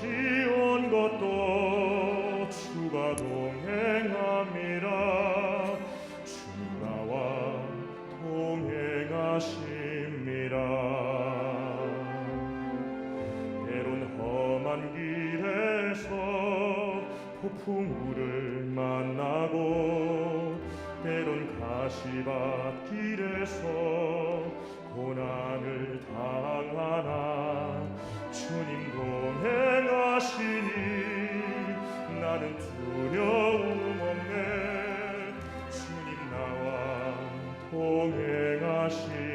온 것도 주가 동행함이라. 주님 나와 동행하심이라. 때론 험한 길에서 폭풍우를 만나고, 때론 가시밭길에서 고난을 당하나 주님 동행하시니 나는 두려움 없네. 주님 나와 동행하심이라.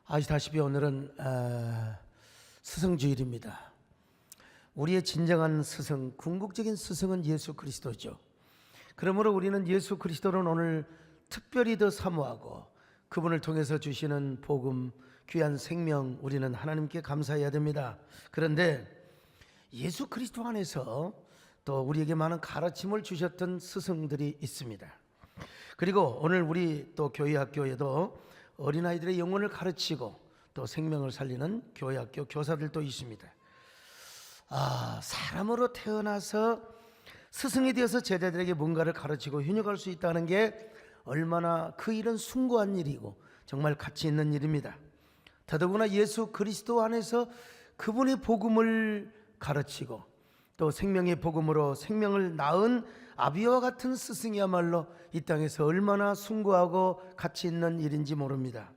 아시다시피 오늘은 스승주일입니다. 우리의 진정한 스승, 궁극적인 스승은 예수 그리스도죠. 그러므로 우리는 예수 그리스도를 오늘 특별히 더 사모하고 그분을 통해서 주시는 복음, 귀한 생명, 우리는 하나님께 감사해야 됩니다. 그런데 예수 그리스도 안에서 또 우리에게 많은 가르침을 주셨던 스승들이 있습니다. 그리고 오늘 우리 또 교회학교에도 어린아이들의 영혼을 가르치고 또 생명을 살리는 교회학교 교사들도 있습니다. 사람으로 태어나서 스승이 되어서 제자들에게 뭔가를 가르치고 훈육할 수 있다는 게 얼마나 그 일은 숭고한 일이고 정말 가치 있는 일입니다. 더더구나 예수 그리스도 안에서 그분의 복음을 가르치고 또 생명의 복음으로 생명을 낳은 아비와 같은 스승이야말로 이 땅에서 얼마나 숭고하고 가치 있는 일인지 모릅니다.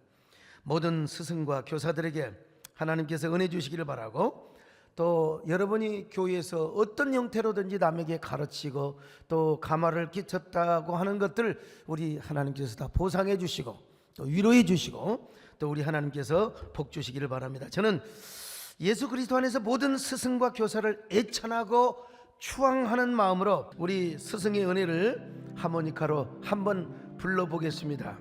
모든 스승과 교사들에게 하나님께서 은혜 주시기를 바라고, 또 여러분이 교회에서 어떤 형태로든지 남에게 가르치고 또 가마를 끼쳤다고 하는 것들 우리 하나님께서 다 보상해 주시고 또 위로해 주시고 또 우리 하나님께서 복 주시기를 바랍니다. 저는 예수 그리스도 안에서 모든 스승과 교사를 애찬하고 추앙하는 마음으로 우리 스승의 은혜를 하모니카로 한번 불러보겠습니다.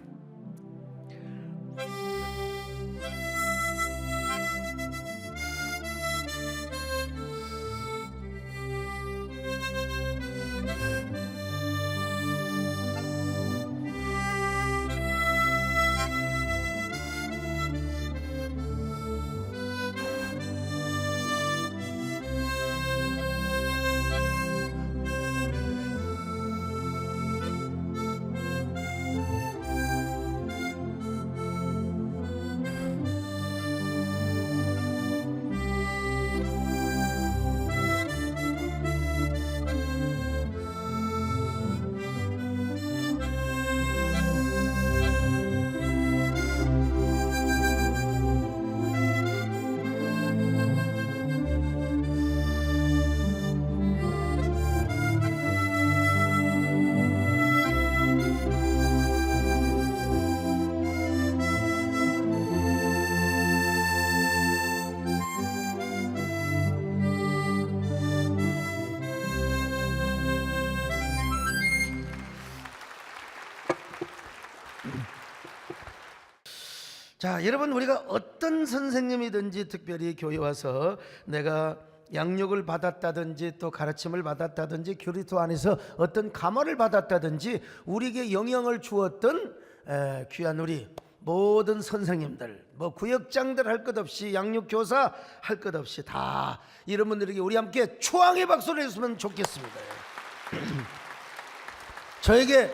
자, 여러분, 우리가 어떤 선생님이든지 특별히 교회 와서 내가 양육을 받았다든지 또 가르침을 받았다든지 그리스도 안에서 어떤 감화를 받았다든지 우리에게 영향을 주었던 귀한 우리 모든 선생님들, 뭐 구역장들 할 것 없이 양육교사 할 것 없이 다 이런 분들에게 우리 함께 추앙의 박수를 해주시면 좋겠습니다. 저에게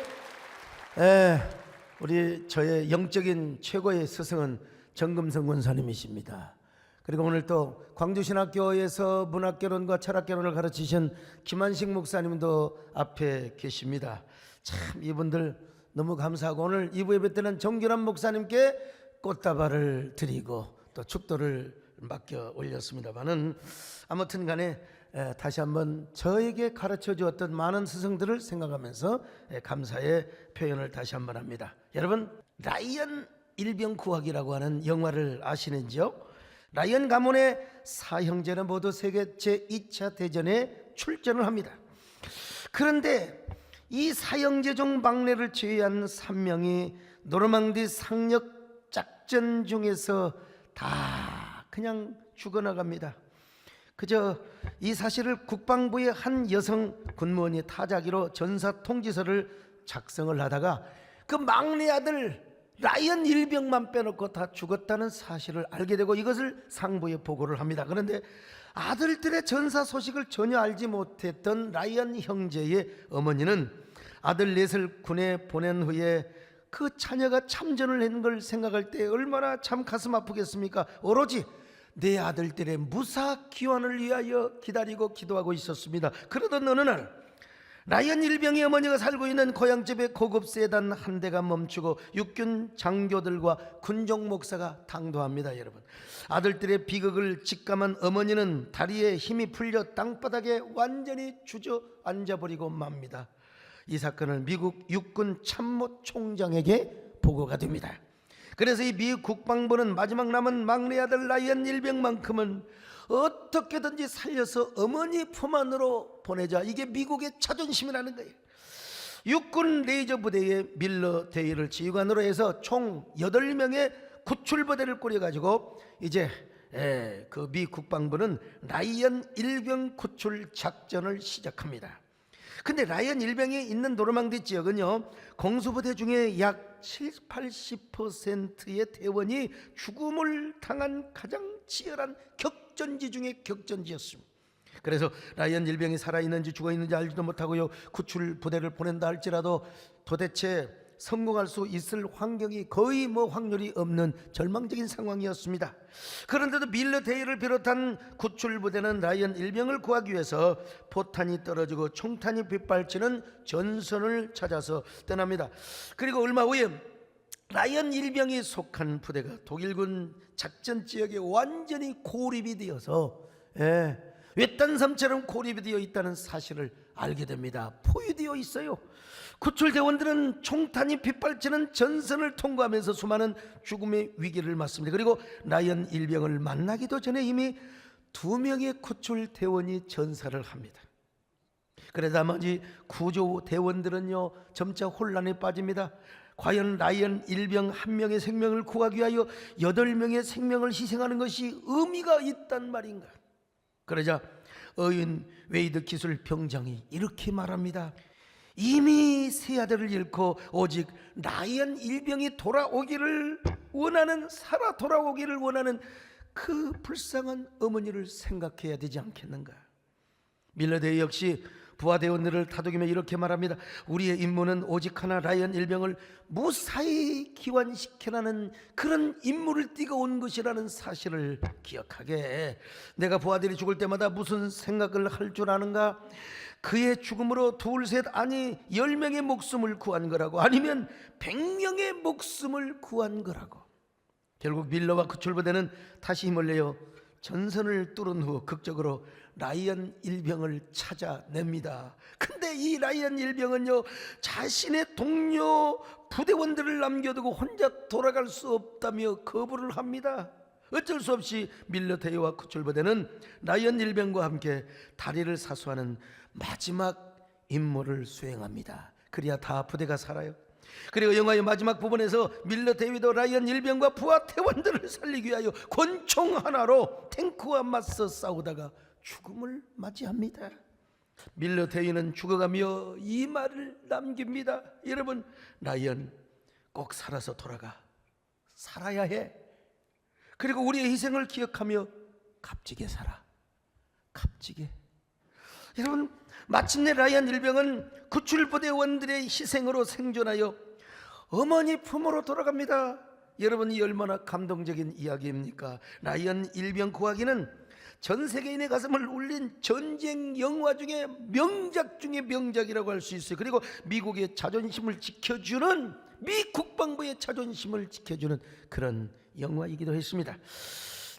저의 영적인 최고의 스승은 정금성 권사님이십니다. 그리고 오늘 또 광주신학교에서 문학개론과 철학개론을 가르치신 김한식 목사님도 앞에 계십니다. 참 이분들 너무 감사하고 오늘 2부 예배 때는 정규란 목사님께 꽃다발을 드리고 또 축도를 맡겨 올렸습니다만은 아무튼 간에 다시 한번 저에게 가르쳐 주었던 많은 스승들을 생각하면서 감사의 표현을 다시 한번 합니다. 여러분, 라이언 일병구하기라고 하는 영화를 아시는지요? 라이언 가문의 사형제는 모두 세계 제2차 대전에 출전을 합니다. 그런데 이 사형제 중 막내를 제외한 3명이 노르망디 상륙 작전 중에서 다 그냥 죽어나갑니다. 그저 이 사실을 국방부의 한 여성 군무원이 타자기로 전사 통지서를 작성을 하다가 그 막내 아들 라이언 일병만 빼놓고 다 죽었다는 사실을 알게 되고 이것을 상부에 보고를 합니다. 그런데 아들들의 전사 소식을 전혀 알지 못했던 라이언 형제의 어머니는 아들 넷을 군에 보낸 후에 그 자녀가 참전을 한 걸 생각할 때 얼마나 참 가슴 아프겠습니까? 오로지 내 아들들의 무사 귀환을 위하여 기다리고 기도하고 있었습니다. 그러던 어느 날 라이언 일병의 어머니가 살고 있는 고향집에 고급 세단 한 대가 멈추고 육군 장교들과 군종 목사가 당도합니다. 여러분, 아들들의 비극을 직감한 어머니는 다리에 힘이 풀려 땅바닥에 완전히 주저앉아버리고 맙니다. 이 사건을 미국 육군 참모총장에게 보고가 됩니다. 그래서 이 미국 국방부는 마지막 남은 막내 아들 라이언 일병만큼은 어떻게든지 살려서 어머니 품 안으로 보내자. 이게 미국의 자존심이라는 거예요. 육군 레이저 부대의 밀러 대위를 지휘관으로 해서 총 8명의 구출부대를 꾸려가지고 이제 그 미 국방부는 라이언 일병 구출 작전을 시작합니다. 근데 라이언 일병이 있는 노르망디 지역은요, 공수부대 중에 약 70-80%의 대원이 죽음을 당한 가장 치열한 격전지 중에 격전지였습니다. 그래서 라이언 일병이 살아있는지 죽어있는지 알지도 못하고요, 구출 부대를 보낸다 할지라도 도대체 성공할 수 있을 환경이 거의 확률이 없는 절망적인 상황이었습니다. 그런데도 밀러 대위를 비롯한 구출 부대는 라이언 일병을 구하기 위해서 포탄이 떨어지고 총탄이 빗발치는 전선을 찾아서 떠납니다. 그리고 얼마 후에 라이언 일병이 속한 부대가 독일군 작전 지역에 완전히 고립이 되어서 외딴 섬처럼 고립되어 있다는 사실을 알게 됩니다. 포위되어 있어요. 구출대원들은 총탄이 빗발치는 전선을 통과하면서 수많은 죽음의 위기를 맞습니다. 그리고 라이언 일병을 만나기도 전에 이미 2명의 구출대원이 전사를 합니다. 그래 나머지 구조대원들은요 점차 혼란에 빠집니다. 과연 라이언 일병 1명의 생명을 구하기 위하여 8명의 생명을 희생하는 것이 의미가 있단 말인가? 그러자 어윈 웨이드 기술 병장이 이렇게 말합니다. 이미 세 아들을 잃고 오직 라이언 일병이 돌아오기를 원하는, 살아 돌아오기를 원하는 그 불쌍한 어머니를 생각해야 되지 않겠는가? 밀러데이 역시 부하대원들을 다독이며 이렇게 말합니다. 우리의 임무는 오직 하나, 라이언 일병을 무사히 귀환시키라는 그런 임무를 띠고 온 것이라는 사실을 기억하게. 내가 부하들이 죽을 때마다 무슨 생각을 할 줄 아는가? 그의 죽음으로 둘, 셋, 아니 10명의 목숨을 구한 거라고, 아니면 100명의 목숨을 구한 거라고. 결국 밀러와 구출부대는 다시 힘을 내어 전선을 뚫은 후 극적으로 라이언 일병을 찾아냅니다. 근데 이 라이언 일병은요 자신의 동료 부대원들을 남겨두고 혼자 돌아갈 수 없다며 거부를 합니다. 어쩔 수 없이 밀러데이와 구출부대는 라이언 일병과 함께 다리를 사수하는 마지막 임무를 수행합니다. 그래야 다 부대가 살아요. 그리고 영화의 마지막 부분에서 밀러데이도 라이언 일병과 부하대원들을 살리기 위하여 권총 하나로 탱크와 맞서 싸우다가 죽음을 맞이합니다. 밀러데이는 죽어가며 이 말을 남깁니다. 여러분, 라이언 꼭 살아서 돌아가. 살아야 해. 그리고 우리의 희생을 기억하며 값지게 살아. 값지게. 여러분, 마침내 라이언 일병은 구출부대원들의 희생으로 생존하여 어머니 품으로 돌아갑니다. 여러분, 이 얼마나 감동적인 이야기입니까? 라이언 일병 구하기는 전 세계인의 가슴을 울린 전쟁 영화 중에 명작 중에 명작이라고 할 수 있어요. 그리고 미국의 자존심을 지켜주는, 미 국방부의 자존심을 지켜주는 그런 영화이기도 했습니다.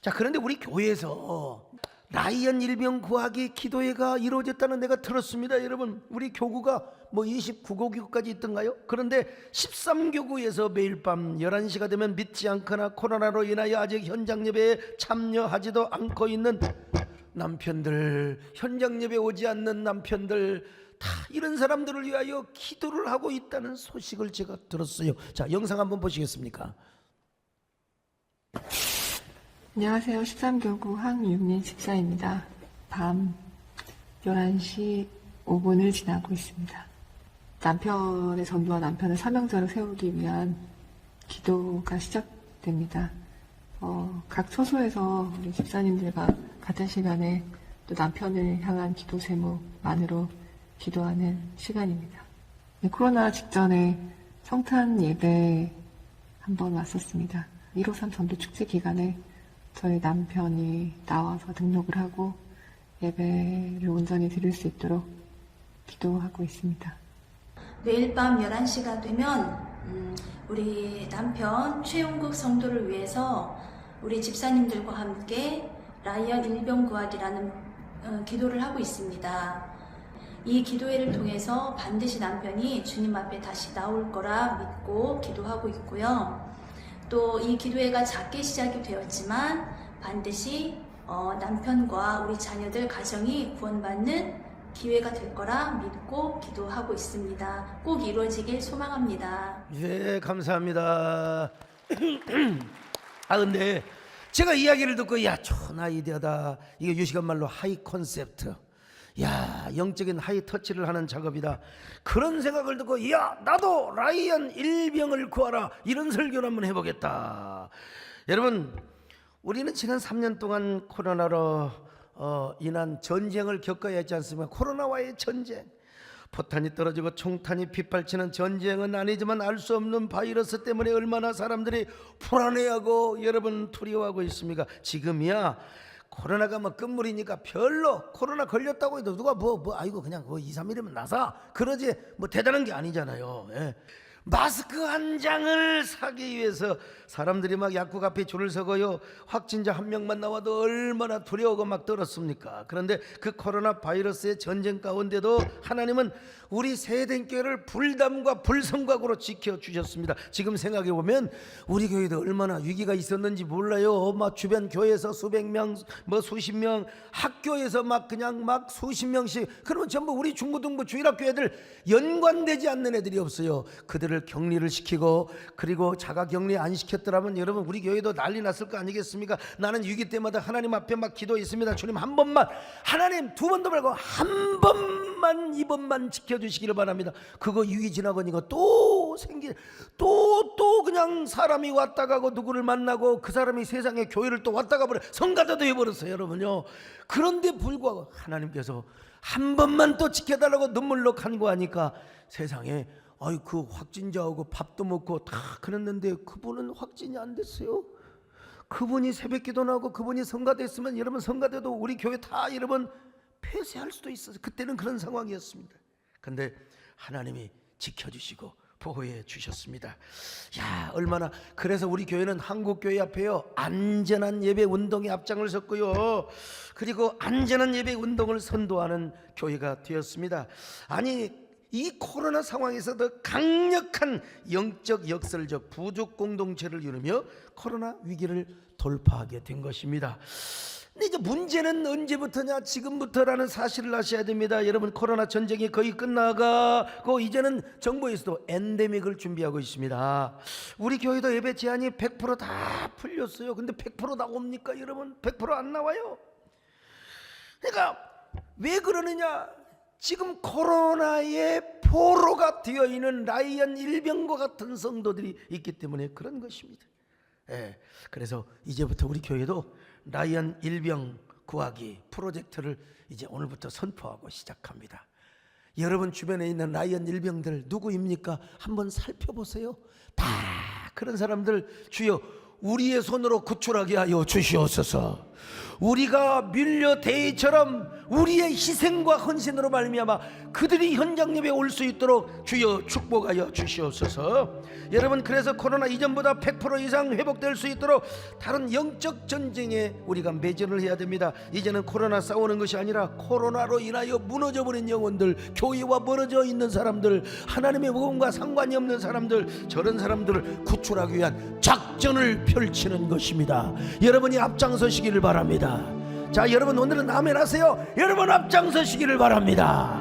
자, 그런데 우리 교회에서 라이언 일병 구하기 기도회가 이루어졌다는 내가 들었습니다. 여러분, 우리 교구가 뭐 29고 교구까지 있던가요? 그런데 13교구에서 매일 밤 11시가 되면 믿지 않거나 코로나로 인하여 아직 현장 예배에 참여하지도 않고 있는 남편들, 현장 예배 오지 않는 남편들, 다 이런 사람들을 위하여 기도를 하고 있다는 소식을 제가 들었어요. 자, 영상 한번 보시겠습니까? 안녕하세요. 13교구 황윤민 집사입니다. 밤 11시 5분을 지나고 있습니다. 남편의 전도와 남편의 사명자를 세우기 위한 기도가 시작됩니다. 각 처소에서 우리 집사님들과 같은 시간에 또 남편을 향한 기도 제목만으로 기도하는 시간입니다. 코로나 직전에 성탄 예배 한번 왔었습니다. 153 전도 축제 기간에 저희 남편이 나와서 등록을 하고 예배를 온전히 드릴 수 있도록 기도하고 있습니다. 매일 밤 11시가 되면 우리 남편 최용국 성도를 위해서 우리 집사님들과 함께 라이언 일병 구하기라는 기도를 하고 있습니다. 이 기도회를 통해서 반드시 남편이 주님 앞에 다시 나올 거라 믿고 기도하고 있고요. 또 이 기도회가 작게 시작이 되었지만 반드시 남편과 우리 자녀들 가정이 구원받는 기회가 될 거라 믿고 기도하고 있습니다. 꼭 이루어지길 소망합니다. 예, 감사합니다. 근데 제가 이야기를 듣고 야, 좋은 아이디어다. 이게 유시간 말로 하이 콘셉트. 야, 영적인 하이 터치를 하는 작업이다. 그런 생각을 듣고 야, 나도 라이언 일병을 구하라. 이런 설교를 한번 해보겠다. 여러분, 우리는 지난 3년 동안 코로나로 인한 전쟁을 겪어야 했지 않습니까? 코로나와의 전쟁. 포탄이 떨어지고 총탄이 빗발치는 전쟁은 아니지만 알 수 없는 바이러스 때문에 얼마나 사람들이 불안해하고 여러분 두려워하고 있습니까? 지금이야 코로나가 뭐 끝물이니까 별로 코로나 걸렸다고 해도 누가 아이고 그냥 2, 3일이면 나사 그러지 뭐 대단한 게 아니잖아요. 예. 마스크 한 장을 사기 위해서 사람들이 막 약국 앞에 줄을 서고요. 확진자 한 명만 나와도 얼마나 두려워고 막 떨었습니까? 그런데 그 코로나 바이러스의 전쟁 가운데도 하나님은 우리 세대교회를 불담과 불성각으로 지켜주셨습니다. 지금 생각해 보면 우리 교회도 얼마나 위기가 있었는지 몰라요. 막 주변 교회에서 수백 명, 뭐 수십 명, 학교에서 막 그냥 막 수십 명씩, 그러면 전부 우리 중고등부 주일학교애들 연관되지 않는 애들이 없어요. 그들을 격리를 시키고, 그리고 자가 격리 안 시켰더라면 여러분 우리 교회도 난리 났을 거 아니겠습니까? 나는 위기 때마다 하나님 앞에 막 기도했습니다. 주님 한 번만, 하나님 두 번도 말고 한 번만, 이번만 지켜주시기를 바랍니다. 그거 위기 지나고 니까 또 또 그냥 사람이 왔다 가고 누구를 만나고 그 사람이 세상에 교회를 또 왔다 가버려 성가대도 해버렸어요, 여러분요. 그런데 불구하고 하나님께서 한 번만 또 지켜달라고 눈물로 간구하니까 세상에 그 확진자하고 밥도 먹고 다 그랬는데 그분은 확진이 안 됐어요. 그분이 새벽기도 나고 그분이 성가됐으면 여러분 성가대도 우리 교회 다 여러분 폐쇄할 수도 있었어요. 그때는 그런 상황이었습니다. 근데 하나님이 지켜주시고 보호해 주셨습니다. 야, 얼마나. 그래서 우리 교회는 한국교회 앞에요 안전한 예배 운동에 앞장을 섰고요, 그리고 안전한 예배 운동을 선도하는 교회가 되었습니다. 아니, 이 코로나 상황에서도 강력한 영적 역설적 부족 공동체를 이루며 코로나 위기를 돌파하게 된 것입니다. 근데 이제 문제는 언제부터냐? 지금부터라는 사실을 아셔야 됩니다. 여러분, 코로나 전쟁이 거의 끝나가고 이제는 정부에서도 엔데믹을 준비하고 있습니다. 우리 교회도 예배 제한이 100%다 풀렸어요. 근데 100% 나옵니까 여러분? 100% 안 나와요. 그러니까 왜 그러느냐? 지금 코로나의 포로가 되어 있는 라이언 일병과 같은 성도들이 있기 때문에 그런 것입니다. 그래서 이제부터 우리 교회도 라이언 일병 구하기 프로젝트를 이제 오늘부터 선포하고 시작합니다. 여러분 주변에 있는 라이언 일병들 누구입니까? 한번 살펴보세요. 다 그런 사람들, 주여 우리의 손으로 구출하게 하여 주시옵소서. 우리가 밀려 대의처럼 우리의 희생과 헌신으로 말미암아 그들이 현장 예배에 올 수 있도록 주여 축복하여 주시옵소서. 여러분, 그래서 코로나 이전보다 100% 이상 회복될 수 있도록 다른 영적 전쟁에 우리가 매진을 해야 됩니다. 이제는 코로나 싸우는 것이 아니라 코로나로 인하여 무너져버린 영혼들, 교회와 멀어져 있는 사람들, 하나님의 복음과 상관이 없는 사람들, 저런 사람들을 구출하기 위한 작전을 펼치는 것입니다. 여러분이 앞장서시기를 바랍니다. 자, 여러분 오늘은 아멘 하세요. 여러분 앞장서시기를 바랍니다.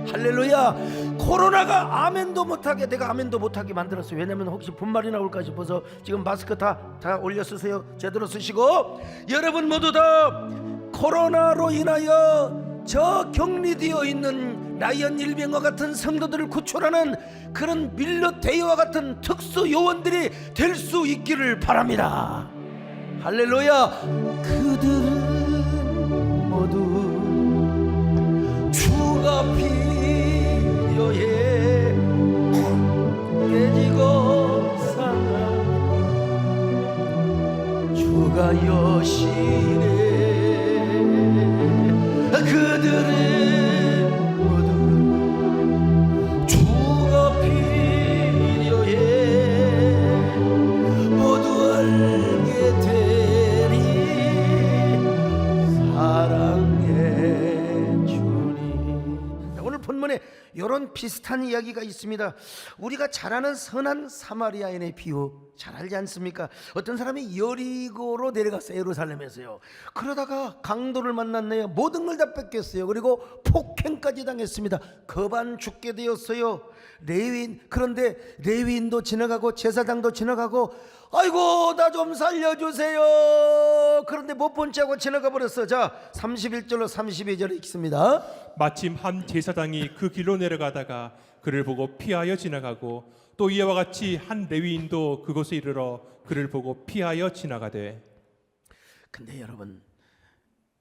할렐루야. 코로나가 아멘도 못하게, 내가 아멘도 못하게 만들었어요. 왜냐면 혹시 분말이 나올까 싶어서 지금 마스크 다 올려 쓰세요. 제대로 쓰시고, 여러분 모두 다 코로나로 인하여 저 격리되어 있는 라이언 일병과 같은 성도들을 구출하는 그런 밀러 대위와 같은 특수 요원들이 될 수 있기를 바랍니다. 할렐루야. 그들은 모두 주가 필요해 깨지고 상한 주가 여시네. 그들은 모두 주가 필요해 모두 알게 되리 사랑해 주니. 오늘 본문에 이런 비슷한 이야기가 있습니다. 우리가 잘 아는 선한 사마리아인의 비유 잘 알지 않습니까? 어떤 사람이 여리고로 내려갔어요. 예루살렘에서요. 그러다가 강도를 만났네요. 모든 걸 다 뺏겼어요. 그리고 폭행까지 당했습니다. 거반 죽게 되었어요. 레위인, 그런데 레위인도 지나가고 제사장도 지나가고 아이고 나 좀 살려주세요. 그런데 못 본 채하고 지나가 버렸어. 자, 31절로 32절에 읽습니다. 마침 한 제사장이 그 길로 내려가다가 그를 보고 피하여 지나가고 또 이와 같이 한 레위인도 그곳에 이르러 그를 보고 피하여 지나가되. 근데 여러분,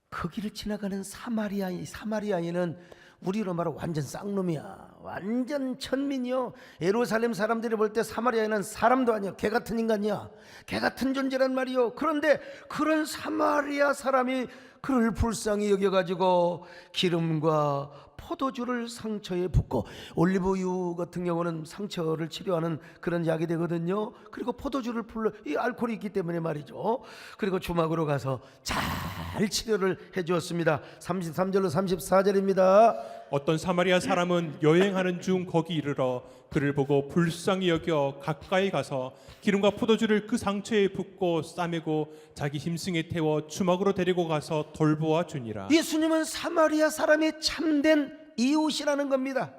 그 길을 지나가는 사마리아인은 우리로 말하면 완전 쌍놈이야. 완전 천민이요. 예루살렘 사람들이 볼 때 사마리아인은 사람도 아니야. 개 같은 인간이야. 개 같은 존재란 말이요. 그런데 그런 사마리아 사람이 그를 불쌍히 여겨가지고 기름과 포도주를 상처에 붓고, 올리브유 같은 경우는 상처를 치료하는 그런 약이 되거든요. 그리고 포도주를 불러, 이 알코올이 있기 때문에 말이죠. 그리고 주막으로 가서 잘 치료를 해 주었습니다. 33절로 34절입니다. 어떤 사마리아 사람은 여행하는 중 거기 이르러 그를 보고 불쌍히 여겨 가까이 가서 기름과 포도주를 그 상처에 붓고 싸매고 자기 힘승에 태워 주막으로 데리고 가서 돌보아 주니라. 예수님은 사마리아 사람의 참된 이웃이라는 겁니다.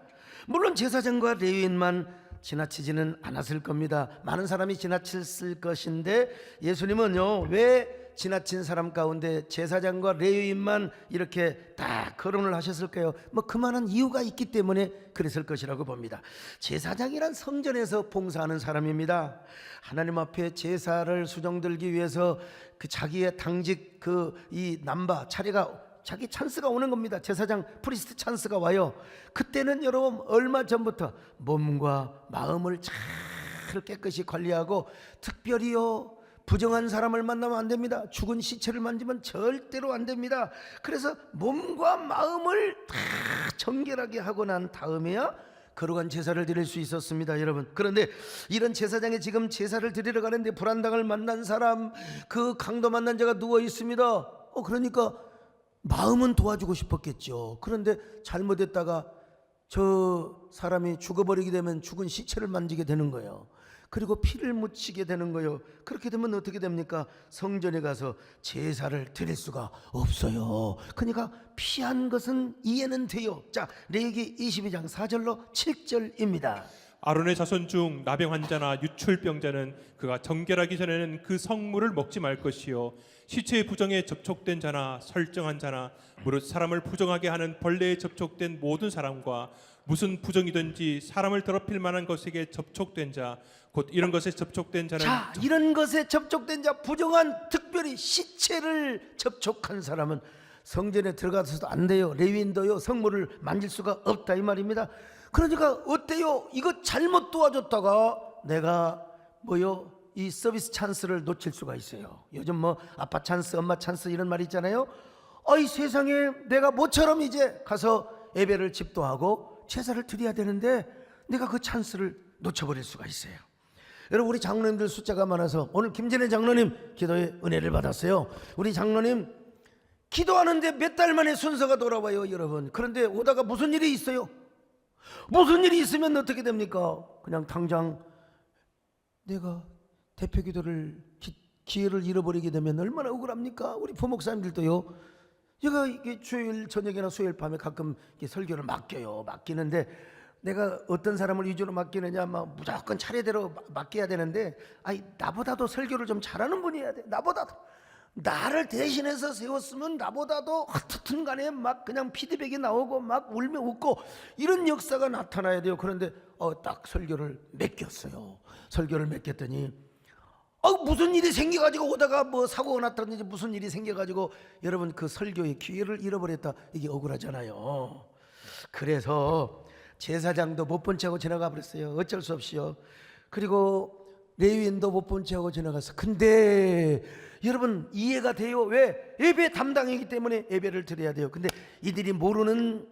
물론 제사장과 레위인만 지나치지는 않았을 겁니다. 많은 사람이 지나쳤을 것인데 예수님은요, 왜 지나친 사람 가운데 제사장과 레위인만 이렇게 다 거론을 하셨을까요? 뭐 그만한 이유가 있기 때문에 그랬을 것이라고 봅니다. 제사장이란 성전에서 봉사하는 사람입니다. 하나님 앞에 제사를 수정들기 위해서 그 자기의 당직 이 남바 차례가, 자기 찬스가 오는 겁니다. 제사장 프리스트 찬스가 와요. 그때는 여러분 얼마 전부터 몸과 마음을 잘 깨끗이 관리하고, 특별히요 부정한 사람을 만나면 안 됩니다. 죽은 시체를 만지면 절대로 안 됩니다. 그래서 몸과 마음을 다 정결하게 하고 난 다음에야 거룩한 제사를 드릴 수 있었습니다, 여러분. 그런데 이런 제사장이 지금 제사를 드리러 가는데 불안당을 만난 사람, 그 강도 만난 자가 누워 있습니다. 그러니까 마음은 도와주고 싶었겠죠. 그런데 잘못했다가 저 사람이 죽어버리게 되면 죽은 시체를 만지게 되는 거예요. 그리고 피를 묻히게 되는 거예요. 그렇게 되면 어떻게 됩니까? 성전에 가서 제사를 드릴 수가 없어요. 그러니까 피한 것은 이해는 돼요. 자, 레위기 22장 4절로 7절입니다. 아론의 자손 중 나병 환자나 유출병자는 그가 정결하기 전에는 그 성물을 먹지 말 것이요, 시체의 부정에 접촉된 자나 설정한 자나 무릇 사람을 부정하게 하는 벌레에 접촉된 모든 사람과 무슨 부정이든지 사람을 더럽힐 만한 것에게 접촉된 자, 곧 이런 것에 접촉된 자는, 자, 이런 것에 접촉된 자, 부정한, 특별히 시체를 접촉한 사람은 성전에 들어가서도 안 돼요. 레위인도요 성물을 만질 수가 없다 이 말입니다. 그러니까 어때요? 이거 잘못 도와줬다가 내가 이 서비스 찬스를 놓칠 수가 있어요. 요즘 뭐 아빠 찬스, 엄마 찬스 이런 말 있잖아요. 이 세상에 내가 모처럼 이제 가서 예배를 집도하고 제사를 드려야 되는데 내가 그 찬스를 놓쳐버릴 수가 있어요. 여러분, 우리 장로님들 숫자가 많아서 오늘 김진애 장로님 기도의 은혜를 받았어요. 우리 장로님 기도하는데 몇 달 만에 순서가 돌아와요, 여러분. 그런데 오다가 무슨 일이 있어요? 무슨 일이 있으면 어떻게 됩니까? 그냥 당장 내가 대표 기도를 기회를 잃어버리게 되면 얼마나 억울합니까? 우리 부목사님들도요. 제가 이게 주일 저녁이나 수요일 밤에 가끔 설교를 맡기는데 내가 어떤 사람을 위주로 맡기느냐, 막 무조건 차례대로 맡겨야 되는데, 나보다도 설교를 좀 잘하는 분이 해야 돼. 나보다도. 나를 대신해서 세웠으면 나보다도 어떻든 간에 막 그냥 피드백이 나오고 막 울며 웃고 이런 역사가 나타나야 돼요. 그런데 딱 설교를 맡겼어요. 설교를 맡겼더니 무슨 일이 생겨가지고 오다가 뭐 사고가 났다든지 무슨 일이 생겨가지고 여러분 그 설교의 기회를 잃어버렸다. 이게 억울하잖아요. 그래서 제사장도 못 본 채하고 지나가 버렸어요. 어쩔 수 없이요. 그리고 레위인도 못 본 채하고 지나갔어. 근데 여러분 이해가 돼요. 왜? 예배 담당이기 때문에 예배를 드려야 돼요. 근데 이들이 모르는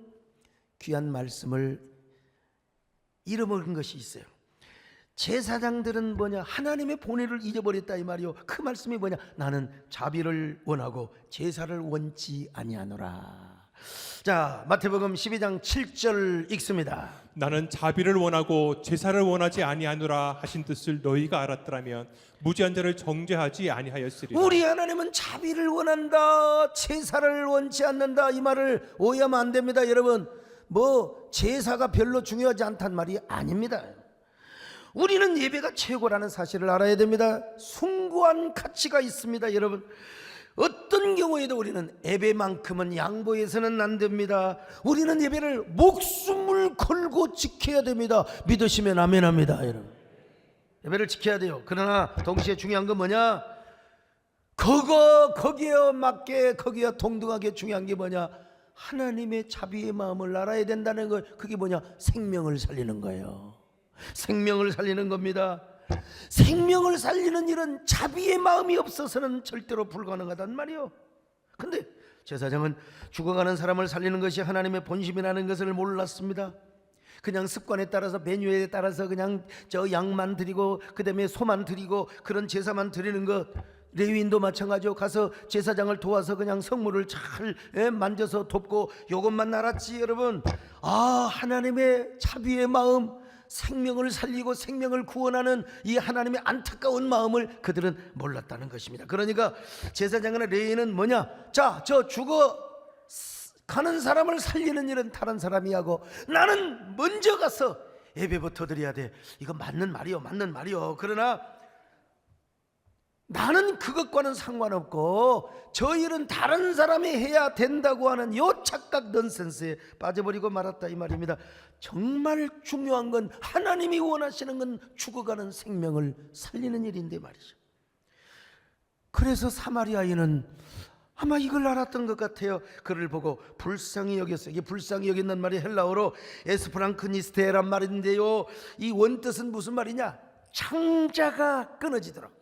귀한 말씀을 잃어먹은 것이 있어요. 제사장들은 뭐냐? 하나님의 본의를 잊어버렸다 이 말이요. 그 말씀이 뭐냐? 나는 자비를 원하고 제사를 원치 아니하노라. 자, 마태복음 12장 7절 읽습니다. 나는 자비를 원하고 제사를 원하지 아니하노라 하신 뜻을 너희가 알았더라면 무지한 자를 정죄하지 아니하였으리라. 우리 하나님은 자비를 원한다, 제사를 원치 않는다, 이 말을 오해하면 안 됩니다. 여러분, 뭐 제사가 별로 중요하지 않단 말이 아닙니다. 우리는 예배가 최고라는 사실을 알아야 됩니다. 숭고한 가치가 있습니다. 여러분, 어떤 경우에도 우리는 예배만큼은 양보해서는 안 됩니다. 우리는 예배를 목숨을 걸고 지켜야 됩니다. 믿으시면 아멘합니다. 여러분, 예배를 지켜야 돼요. 그러나 동시에 중요한 건 뭐냐? 거기에 맞게 거기에 동등하게 중요한 게 뭐냐? 하나님의 자비의 마음을 알아야 된다는 거. 그게 뭐냐? 생명을 살리는 거예요. 생명을 살리는 겁니다. 생명을 살리는 일은 자비의 마음이 없어서는 절대로 불가능하단 말이요. 근데 제사장은 죽어가는 사람을 살리는 것이 하나님의 본심이라는 것을 몰랐습니다. 그냥 습관에 따라서 메뉴에 따라서 그냥 저 양만 드리고 그다음에 소만 드리고 그런 제사만 드리는 것. 레위인도 마찬가지로 가서 제사장을 도와서 그냥 성물을 잘 만져서 돕고 요것만 알았지. 여러분, 하나님의 자비의 마음, 생명을 살리고 생명을 구원하는 이 하나님의 안타까운 마음을 그들은 몰랐다는 것입니다. 그러니까 제사장이나 레위인은 뭐냐? 자, 저 죽어 가는 사람을 살리는 일은 다른 사람이 하고 나는 먼저 가서 예배부터 드려야 돼. 이거 맞는 말이요. 그러나 나는 그것과는 상관없고 저 일은 다른 사람이 해야 된다고 하는 요 착각 넌센스에 빠져버리고 말았다 이 말입니다. 정말 중요한 건 하나님이 원하시는 건 죽어가는 생명을 살리는 일인데 말이죠. 그래서 사마리아인은 아마 이걸 알았던 것 같아요. 그를 보고 불쌍히 여겼어요. 이게 불쌍히 여긴다는 말이 헬라어로 에스프랑크니스테란 말인데요, 이 원뜻은 무슨 말이냐? 창자가 끊어지도록,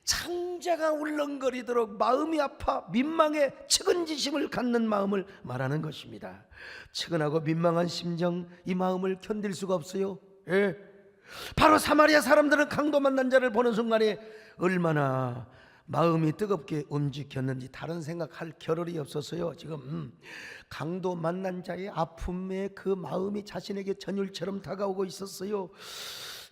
창자가 울렁거리도록 마음이 아파 민망해 측은지심을 갖는 마음을 말하는 것입니다. 측은하고 민망한 심정, 이 마음을 견딜 수가 없어요. 바로 사마리아 사람들은 강도 만난 자를 보는 순간에 얼마나 마음이 뜨겁게 움직였는지 다른 생각할 겨를이 없었어요. 지금 강도 만난 자의 아픔에 그 마음이 자신에게 전율처럼 다가오고 있었어요.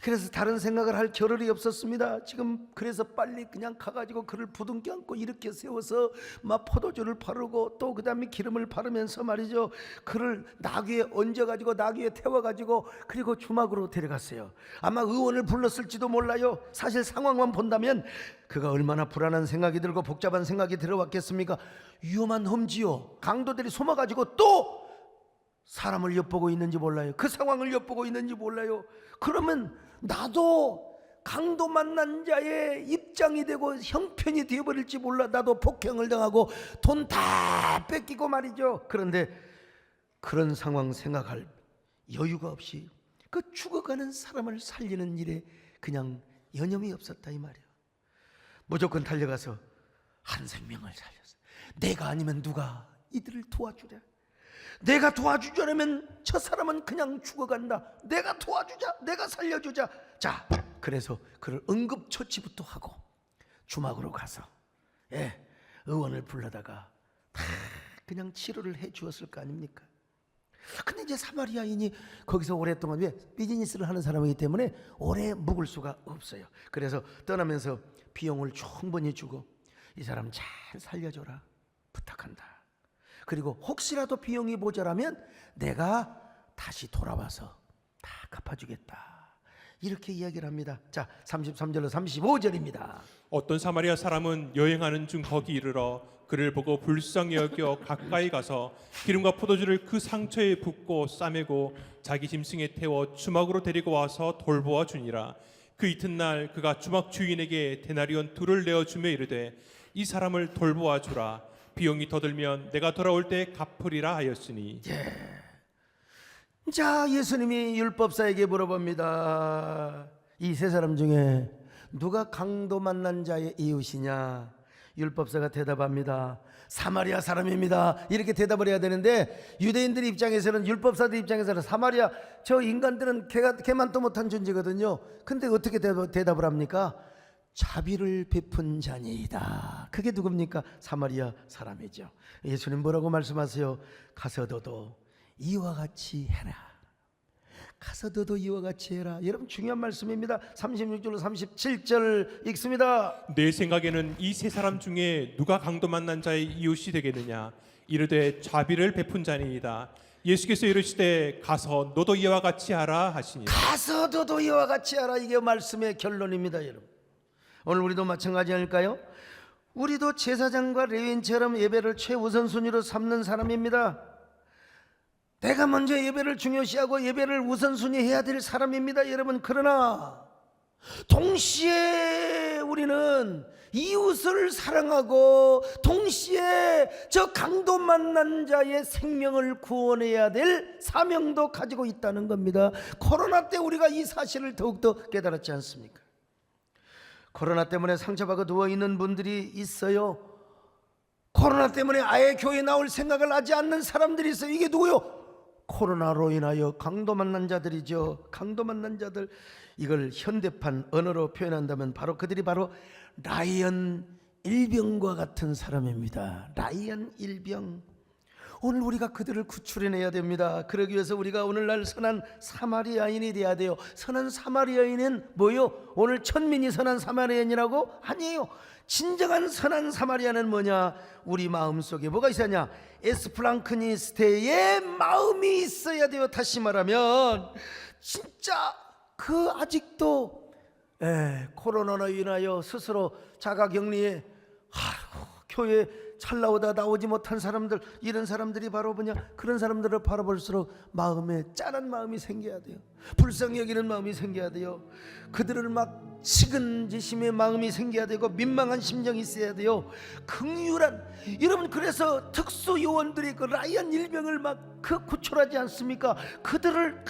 그래서 다른 생각을 할 겨를이 없었습니다. 지금 그래서 빨리 그냥 가가지고 그를 부둥켜 안고 이렇게 세워서 막 포도주를 바르고 또 그 다음에 기름을 바르면서 말이죠, 그를 나귀에 얹어가지고 나귀에 태워가지고 그리고 주막으로 데려갔어요. 아마 의원을 불렀을지도 몰라요. 사실 상황만 본다면 그가 얼마나 불안한 생각이 들고 복잡한 생각이 들어왔겠습니까? 위험한 험지요. 강도들이 숨어가지고 또 사람을 엿보고 있는지 몰라요. 그 상황을 엿보고 있는지 몰라요. 그러면 나도 강도 만난 자의 입장이 되고 형편이 되어버릴지 몰라. 나도 폭행을 당하고 돈 다 뺏기고 말이죠. 그런데 그런 상황 생각할 여유가 없이 그 죽어가는 사람을 살리는 일에 그냥 여념이 없었다 이 말이에요. 무조건 달려가서 한 생명을 살렸어. 내가 아니면 누가 이들을 도와주랴. 내가 도와주자면 저 사람은 그냥 죽어간다. 내가 도와주자, 내가 살려주자. 자, 그래서 그를 응급처치부터 하고 주막으로 가서 의원을 불러다가 다 그냥 치료를 해 주었을 거 아닙니까? 근데 이제 사마리아인이 거기서 오랫동안, 왜? 비즈니스를 하는 사람이기 때문에 오래 묵을 수가 없어요. 그래서 떠나면서 비용을 충분히 주고 이 사람 잘 살려줘라 부탁한다. 그리고 혹시라도 비용이 모자라면 내가 다시 돌아와서 다 갚아주겠다. 이렇게 이야기를 합니다. 자, 33절로 35절입니다. 어떤 사마리아 사람은 여행하는 중 거기 이르러 그를 보고 불쌍히 여겨 가까이 가서 기름과 포도주를 그 상처에 붓고 싸매고 자기 짐승에 태워 주막으로 데리고 와서 돌보아 주니라. 그 이튿날 그가 주막 주인에게 데나리온 2를 내어 주며 이르되 이 사람을 돌보아 주라. 비용이 더 들면 내가 돌아올 때 갚으리라 하였으니. 자, 예수님이 율법사에게 물어봅니다. 이 세 사람 중에 누가 강도 만난 자의 이웃이냐? 율법사가 대답합니다. 사마리아 사람입니다. 이렇게 대답을 해야 되는데 유대인들 입장에서는, 율법사들 입장에서는 사마리아 저 인간들은 개만도 못한 존재거든요. 근데 어떻게 대답을 합니까? 자비를 베푼 자니이다. 그게 누굽니까? 사마리아 사람이죠. 예수님 뭐라고 말씀하세요? 가서 너도 이와 같이 해라. 가서 너도 이와 같이 해라. 여러분 중요한 말씀입니다. 36절로 37절 읽습니다. 내 생각에는 이 세 사람 중에 누가 강도 만난 자의 이웃이 되겠느냐? 이르되 자비를 베푼 자니이다. 예수께서 이르시되 가서 너도 이와 같이 하라 하시니. 가서 너도 이와 같이 하라. 이게 말씀의 결론입니다. 여러분, 오늘 우리도 마찬가지 아닐까요? 우리도 제사장과 레위인처럼 예배를 최우선순위로 삼는 사람입니다. 내가 먼저 예배를 중요시하고 예배를 우선순위 해야 될 사람입니다. 여러분, 그러나 동시에 우리는 이웃을 사랑하고 동시에 저 강도 만난 자의 생명을 구원해야 될 사명도 가지고 있다는 겁니다. 코로나 때 우리가 이 사실을 더욱더 깨달았지 않습니까? 코로나 때문에 상처받고 누워있는 분들이 있어요. 코로나 때문에 아예 교회 나올 생각을 하지 않는 사람들이 있어요. 이게 누구요? 코로나로 인하여 강도 만난 자들이죠. 강도 만난 자들. 이걸 현대판 언어로 표현한다면 바로 그들이 바로 라이언 일병과 같은 사람입니다. 라이언 일병. 오늘 우리가 그들을 구출해내야 됩니다. 그러기 위해서 우리가 오늘날 선한 사마리아인이 돼야 돼요. 선한 사마리아인은 뭐요? 오늘 천민이 선한 사마리아인이라고? 아니에요. 진정한 선한 사마리아는 뭐냐? 우리 마음속에 뭐가 있어야 하냐? 에스플랑크니스테의 마음이 있어야 돼요. 다시 말하면 진짜 그 아직도 코로나로 인하여 스스로 자가격리에 교회 잘 나오지 못한 사람들, 이런 사람들이 바로 뭐냐? 그런 사람들을 바라볼수록 마음에 짠한 마음이 생겨야 돼요. 불쌍히 여기는 마음이 생겨야 돼요. 그들을 막 측은지심의 마음이 생겨야 되고 민망한 심정이 있어야 돼요. 긍휼한 여러분, 그래서 특수 요원들이 그 라이언 일병을 막 구출하지 않습니까? 그들을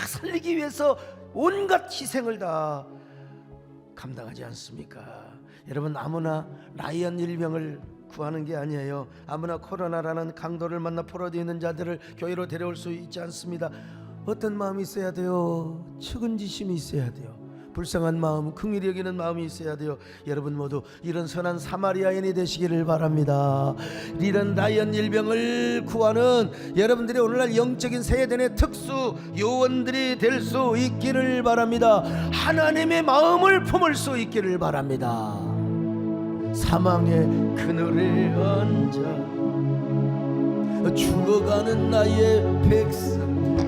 살리기 위해서 온갖 희생을 다 감당하지 않습니까? 여러분, 아무나 라이언 일병을 구하는 게 아니에요. 아무나 코로나라는 강도를 만나 포로되어 있는 자들을 교회로 데려올 수 있지 않습니다. 어떤 마음이 있어야 돼요? 측은지심이 있어야 돼요. 불쌍한 마음, 긍휼히 여기는 마음이 있어야 돼요. 여러분 모두 이런 선한 사마리아인이 되시기를 바랍니다. 이런 라이언 일병을 구하는 여러분들이 오늘날 영적인 세대의 특수 요원들이 될 수 있기를 바랍니다. 하나님의 마음을 품을 수 있기를 바랍니다. 사망의 그늘에 앉아 죽어가는 나의 백성들,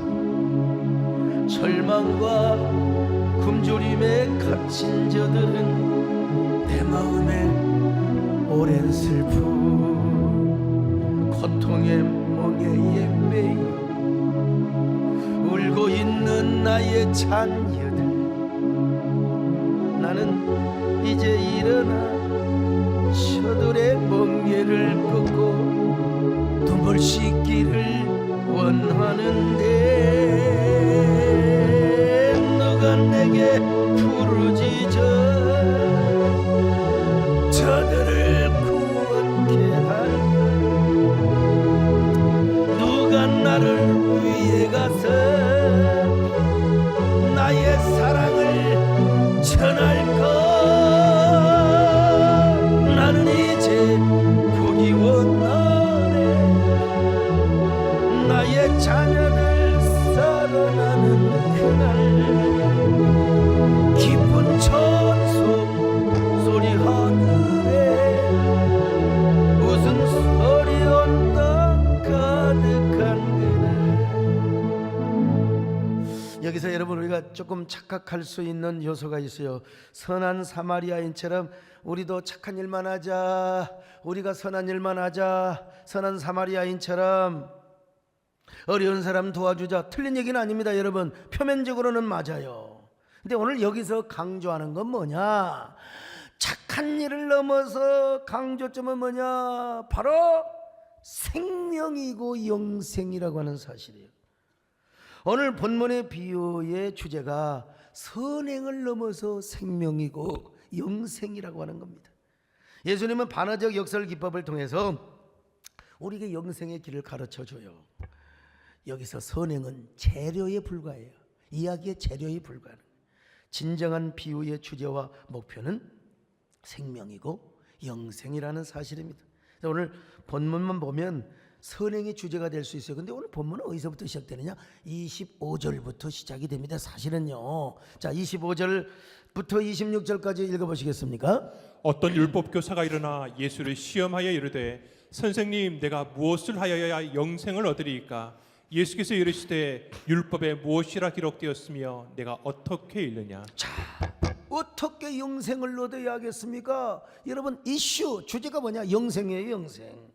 절망과 굶주림에 갇힌 저들은 내 마음에 오랜 슬픔, 고통의 멍에에 매여 울고 있는 나의 자녀들, 나는 이제 일어나 저들의 멍에를 꺾고 눈물 씻기를 원하는데 누가 내게 부르짖어 저들을 구원케 할까? 누가 나를 위해 가서 나의 사랑을 전할까? 나는 이제 보기 원하네. 나의 자녀들 살아나는 그날 기쁜 천소 소리 하늘에 무슨 소리 온다 가득한 그날. 여기서 여러분, 우리가 조금 착각할 수 있는 요소가 있어요. 선한 사마리아인처럼 우리도 착한 일만 하자, 우리가 선한 일만 하자, 선한 사마리아인처럼 어려운 사람 도와주자, 틀린 얘기는 아닙니다. 여러분, 표면적으로는 맞아요. 근데 오늘 여기서 강조하는 건 뭐냐? 착한 일을 넘어서 강조점은 뭐냐? 바로 생명이고 영생이라고 하는 사실이에요. 오늘 본문의 비유의 주제가 선행을 넘어서 생명이고 영생이라고 하는 겁니다. 예수님은 반어적 역설 기법을 통해서 우리에게 영생의 길을 가르쳐줘요. 여기서 선행은 재료에 불과해요. 이야기의 재료에 불과해요. 진정한 비유의 주제와 목표는 생명이고 영생이라는 사실입니다. 오늘 본문만 보면 선행의 주제가 될 수 있어요. 근데 오늘 본문은 어디서부터 시작되느냐? 25절부터 시작이 됩니다. 사실은요. 자, 25절부터 26절까지 읽어보시겠습니까? 어떤 율법 교사가 일어나 예수를 시험하여 이르되 선생님, 내가 무엇을 하여야 영생을 얻으리이까? 예수께서 이르시되 율법에 무엇이라 기록되었으며 내가 어떻게 읽느냐? 자, 어떻게 영생을 얻어야 하겠습니까? 여러분, 이슈 주제가 뭐냐? 영생이에요. 영생.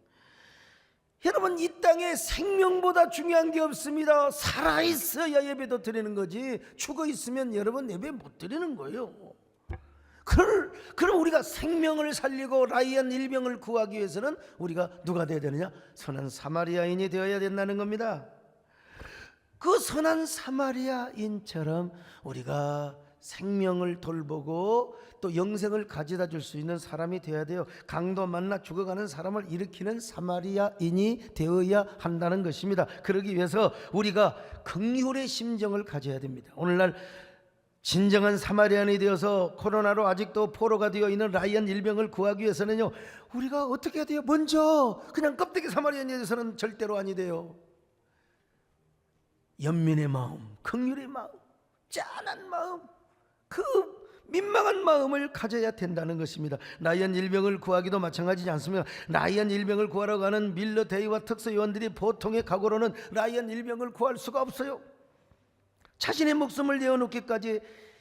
여러분, 이 땅에 생명보다 중요한 게 없습니다. 살아있어야 예배도 드리는 거지, 죽어 있으면 여러분 예배 못 드리는 거예요. 그럼 우리가 생명을 살리고 라이언 일병을 구하기 위해서는 우리가 누가 되어야 되느냐? 선한 사마리아인이 되어야 된다는 겁니다. 그 선한 사마리아인처럼 우리가 생명을 돌보고 또 영생을 가져다 줄 수 있는 사람이 되어야 돼요. 강도 만나 죽어가는 사람을 일으키는 사마리아인이 되어야 한다는 것입니다. 그러기 위해서 우리가 긍휼의 심정을 가져야 됩니다. 오늘날 진정한 사마리아인이 되어서 코로나로 아직도 포로가 되어 있는 라이언 일병을 구하기 위해서는요, 우리가 어떻게 해야 돼요? 먼저 그냥 껍데기 사마리아인이 되어서는 절대로 아니 돼요. 연민의 마음, 긍휼의 마음, 짠한 마음, 그 민망한 마음을 가져야 된다는 것입니다. 라이언 일병을 구하기도 마찬가지지 않습니까? 라이언 일병을 구하러 가는 밀러 대위와 특수요원들이 보통의 각오로는 라이언 일병을 구할 수가 없어요. 자신의 목숨을 내어놓기까지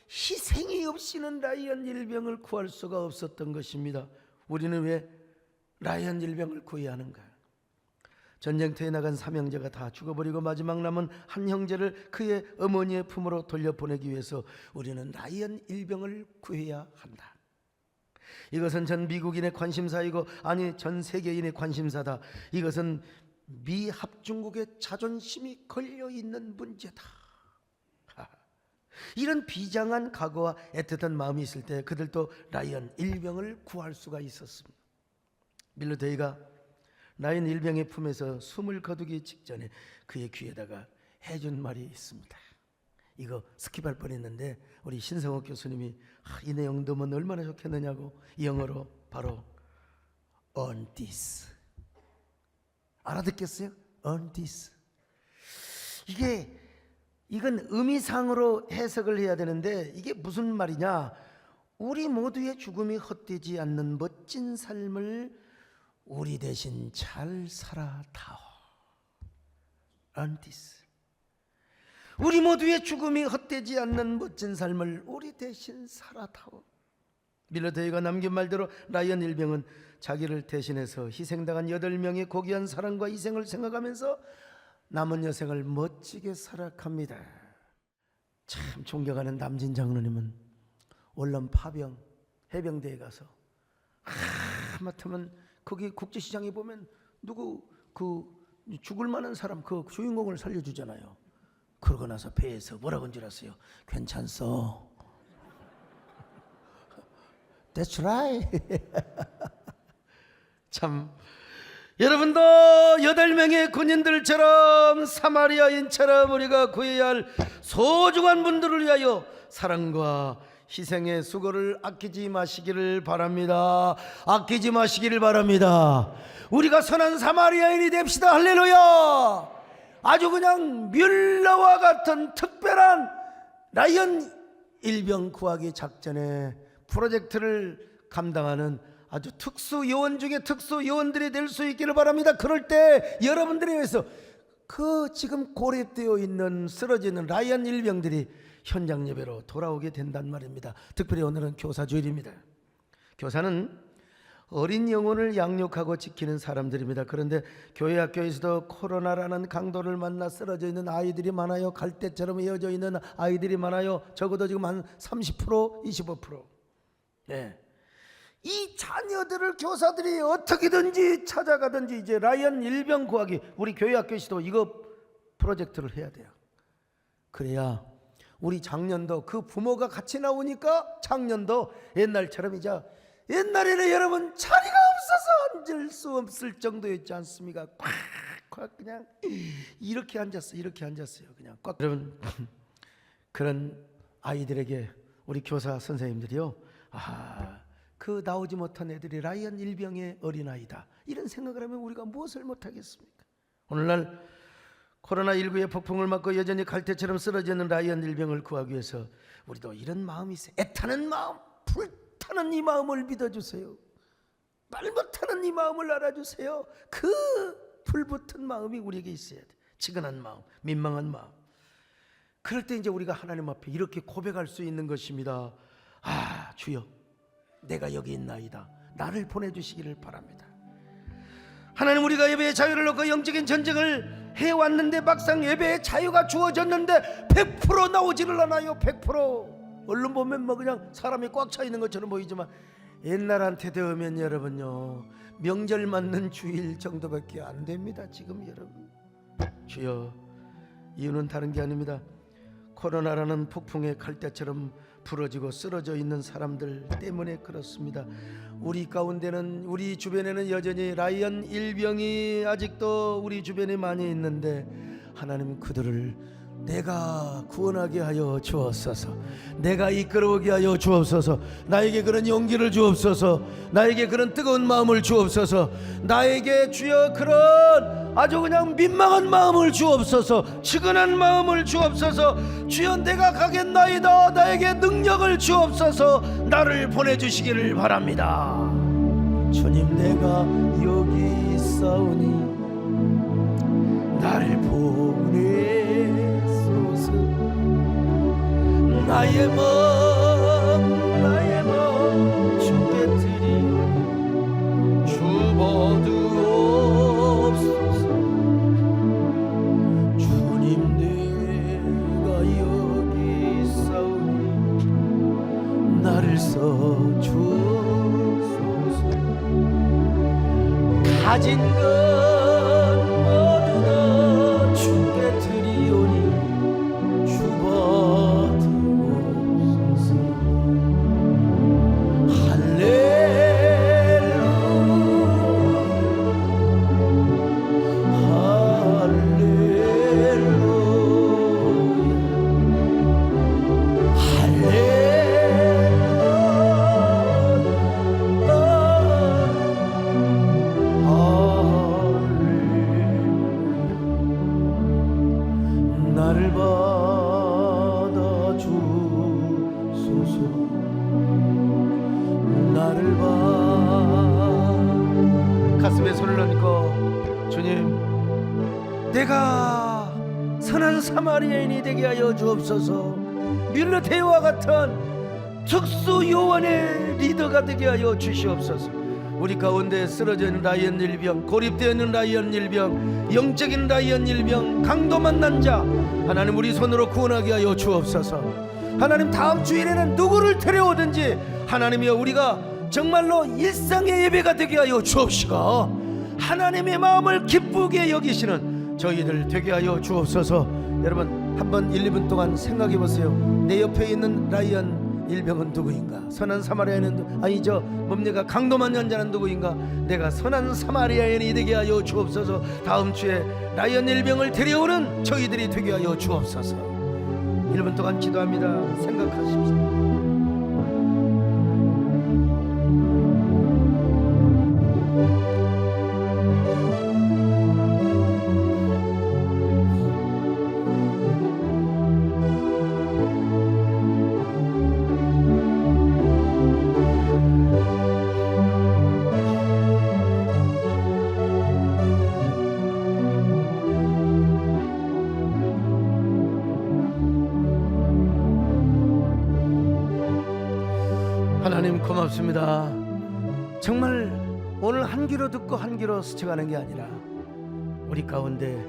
희생이 없이는 라이언 일병을 구할 수가 없었던 것입니다. 우리는 왜 라이언 일병을 구해야 하는가? 전쟁터에 나간 삼형제가 다 죽어버리고 마지막 남은 한 형제를 그의 어머니의 품으로 돌려보내기 위해서 우리는 라이언 일병을 구해야 한다. 이것은 전 미국인의 관심사이고, 아니 전 세계인의 관심사다. 이것은 미 합중국의 자존심이 걸려있는 문제다. 이런 비장한 각오와 애틋한 마음이 있을 때 그들도 라이언 일병을 구할 수가 있었습니다. 밀러 데이가 라이언 일병의 품에서 숨을 거두기 직전에 그의 귀에다가 해준 말이 있습니다. 이거 스킵할 뻔했는데 우리 신성욱 교수님이 이 내용 넣으면 얼마나 좋겠느냐고 영어로 바로 on this. 알아듣겠어요? on this. 이건 의미상으로 해석을 해야 되는데 이게 무슨 말이냐? 우리 모두의 죽음이 헛되지 않는 멋진 삶을 우리 대신 잘 살아다오. on this. 우리 모두의 죽음이 헛되지 않는 멋진 삶을 우리 대신 살아다오. 밀러 데이가 남긴 말대로 라이언 일병은 자기를 대신해서 희생당한 8명의 고귀한 사랑과 희생을 생각하면서 남은 여생을 멋지게 살아갑니다. 참 존경하는 남진 장로님은 월남 파병 해병대에 가서 하마터면 거기 국제시장에 보면 누구 그 죽을 만한 사람 그 주인공을 살려주잖아요. 그러고 나서 배에서 뭐라고 한 줄 아세요? 괜찮소. That's right. 참 여러분도 8명의 군인들처럼 사마리아인처럼 우리가 구해야 할 소중한 분들을 위하여 사랑과 희생의 수고를 아끼지 마시기를 바랍니다. 아끼지 마시기를 바랍니다. 우리가 선한 사마리아인이 됩시다. 할렐루야. 아주 그냥 뮬러와 같은 특별한 라이언 일병 구하기 작전의 프로젝트를 감당하는 아주 특수 요원 중에 특수 요원들이 될 수 있기를 바랍니다. 그럴 때 여러분들에 의해서 그 지금 고립되어 있는 쓰러지는 라이언 일병들이 현장 예배로 돌아오게 된단 말입니다. 특별히 오늘은 교사주일입니다. 교사는 어린 영혼을 양육하고 지키는 사람들입니다. 그런데 교회 학교에서도 코로나라는 강도를 만나 쓰러져 있는 아이들이 많아요. 갈대처럼 이어져 있는 아이들이 많아요. 적어도 지금 한 30%, 25%. 네. 이 자녀들을 교사들이 어떻게든지 찾아가든지 이제 라이언 일병 구하기, 우리 교회 학교에서도 이거 프로젝트를 해야 돼요. 그래야 우리 작년도 그 부모가 같이 나오니까 작년도 옛날처럼 이제 옛날에는 여러분 자리가 없어서 앉을 수 없을 정도였지 않습니까? 꽉 그냥 이렇게 앉았어요. 그냥 꽉. 여러분 그런 아이들에게 우리 교사 선생님들이요, 그 나오지 못한 애들이 라이언 일병의 어린아이다, 이런 생각을 하면 우리가 무엇을 못하겠습니까? 오늘날 코로나19의 폭풍을 맞고 여전히 갈대처럼 쓰러지는 라이언 일병을 구하기 위해서 우리도 이런 마음이 있어요. 애타는 마음, 불타는 이 마음을 믿어주세요. 말 못하는 이 마음을 알아주세요. 그 불붙은 마음이 우리에게 있어야 돼. 치근한 마음, 민망한 마음. 그럴 때 이제 우리가 하나님 앞에 이렇게 고백할 수 있는 것입니다. 주여, 내가 여기 있나이다. 나를 보내주시기를 바랍니다. 하나님, 우리가 예배의 자유를 놓고 영적인 전쟁을 해왔는데 막상 예배의 자유가 주어졌는데 100% 나오지를 않아요. 100%. 얼른 보면 뭐 그냥 사람이 꽉 차 있는 것처럼 보이지만 옛날한테 되면 여러분요, 명절 맞는 주일 정도밖에 안 됩니다. 지금 여러분, 주여, 이유는 다른 게 아닙니다. 코로나라는 폭풍의 칼대처럼 부러지고 쓰러져 있는 사람들 때문에 그렇습니다. 우리 가운데는, 우리 주변에는 여전히 라이언 일병이 아직도 우리 주변에 많이 있는데 하나님 그들을 내가 구원하게 하여 주옵소서. 내가 이끌어오게 하여 주옵소서. 나에게 그런 용기를 주옵소서. 나에게 그런 뜨거운 마음을 주옵소서. 나에게 주여 그런 아주 그냥 민망한 마음을 주옵소서. 측은한 마음을 주옵소서. 주여 내가 가겠나이다. 나에게 능력을 주옵소서. 나를 보내주시기를 바랍니다. 주님, 내가 여기 있사오니 나를 보내소서. 나의 몸 주께 드리오니 주보두옵소서. 주님, 내가 여기 있사오니 나를 써주소서. 가진 것 모두 다 주께 드리오니 주받으옵소서. 나를 받아주소서. 나를 가슴에 손을 얹고, 주님, 내가 선한 사마리아인이 되게 하여 주옵소서. 뮬러테와 같은 특수 요원의 리더가 되게 하여 주시옵소서. 우리 가운데 쓰러져 있는 라이언 일병, 고립되어 있는 라이언 일병, 영적인 라이언 일병, 강도 만난 자, 하나님 우리 손으로 구원하게 하여 주옵소서. 하나님, 다음 주일에는 누구를 데려오든지 하나님이여, 우리가 정말로 일상의 예배가 되게 하여 주옵시고 하나님의 마음을 기쁘게 여기시는 저희들 되게 하여 주옵소서. 여러분, 한번 1, 2분 동안 생각해 보세요. 내 옆에 있는 라이언 일병은 누구인가? 선한 사마리아인은 아니죠, 뭡니까? 강도만 연자는 누구인가? 내가 선한 사마리아인이 되게 하여 주옵소서. 다음 주에 라이언 일병을 데려오는 저희들이 되게 하여 주옵소서. 1분 동안 기도합니다. 생각하십시오. 하나님 고맙습니다. 정말 오늘 한 귀로 듣고 한 귀로 스쳐가는 게 아니라 우리 가운데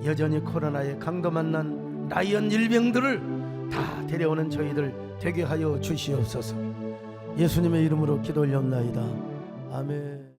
여전히 코로나에 강도 만난 라이언 일병들을 다 데려오는 저희들 되게 하여 주시옵소서. 예수님의 이름으로 기도 올렸나이다. 아멘.